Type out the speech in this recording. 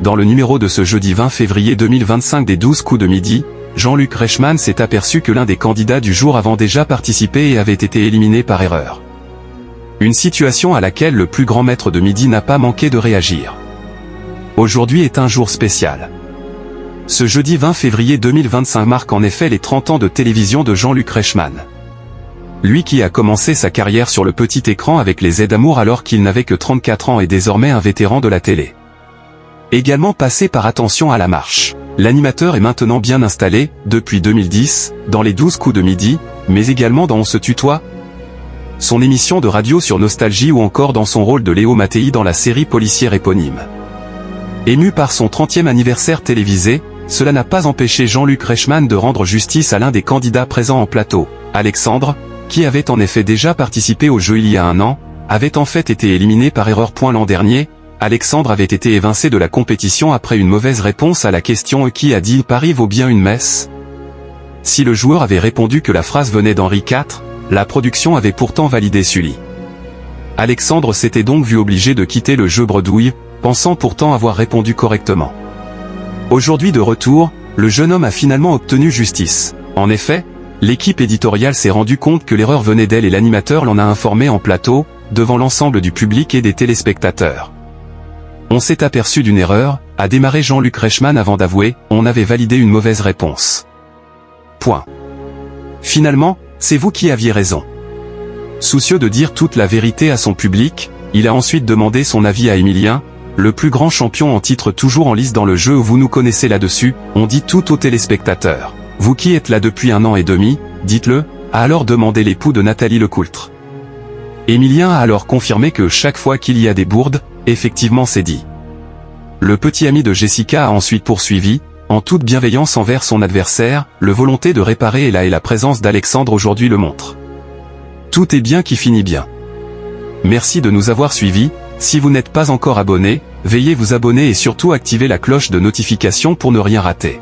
Dans le numéro de ce jeudi 20 février 2025 des 12 coups de midi, Jean-Luc Reichmann s'est aperçu que l'un des candidats du jour avait déjà participé et avait été éliminé par erreur. Une situation à laquelle le plus grand maître de midi n'a pas manqué de réagir. Aujourd'hui est un jour spécial. Ce jeudi 20 février 2025 marque en effet les 30 ans de télévision de Jean-Luc Reichmann. Lui qui a commencé sa carrière sur le petit écran avec les Aides-Amour alors qu'il n'avait que 34 ans et désormais un vétéran de la télé. Également passé par Attention à la marche. L'animateur est maintenant bien installé, depuis 2010, dans les 12 coups de midi, mais également dans On se tutoie, son émission de radio sur Nostalgie ou encore dans son rôle de Léo Mattei dans la série policière éponyme. Ému par son 30e anniversaire télévisé, cela n'a pas empêché Jean-Luc Reichmann de rendre justice à l'un des candidats présents en plateau, Alexandre, qui avait en effet déjà participé au jeu il y a un an, avait en fait été éliminé par erreur. L'an dernier, Alexandre avait été évincé de la compétition après une mauvaise réponse à la question « Qui a dit Paris vaut bien une messe ?» Si le joueur avait répondu que la phrase venait d'Henri IV, la production avait pourtant validé Sully. Alexandre s'était donc vu obligé de quitter le jeu bredouille, pensant pourtant avoir répondu correctement. Aujourd'hui de retour, le jeune homme a finalement obtenu justice. En effet, l'équipe éditoriale s'est rendue compte que l'erreur venait d'elle et l'animateur l'en a informé en plateau, devant l'ensemble du public et des téléspectateurs. On s'est aperçu d'une erreur, a démarré Jean-Luc Reichmann avant d'avouer, on avait validé une mauvaise réponse. Point. Finalement, c'est vous qui aviez raison. Soucieux de dire toute la vérité à son public, il a ensuite demandé son avis à Emilien, le plus grand champion en titre toujours en lice dans le jeu. Vous nous connaissez là-dessus, on dit tout aux téléspectateurs. Vous qui êtes là depuis 1 an et demi, dites-le, a alors demandé l'époux de Nathalie Lecoultre. Emilien a alors confirmé que chaque fois qu'il y a des bourdes, effectivement c'est dit. Le petit ami de Jessica a ensuite poursuivi, en toute bienveillance envers son adversaire, le volonté de réparer est là et la présence d'Alexandre aujourd'hui le montre. Tout est bien qui finit bien. Merci de nous avoir suivis, si vous n'êtes pas encore abonné, veuillez vous abonner et surtout activer la cloche de notification pour ne rien rater.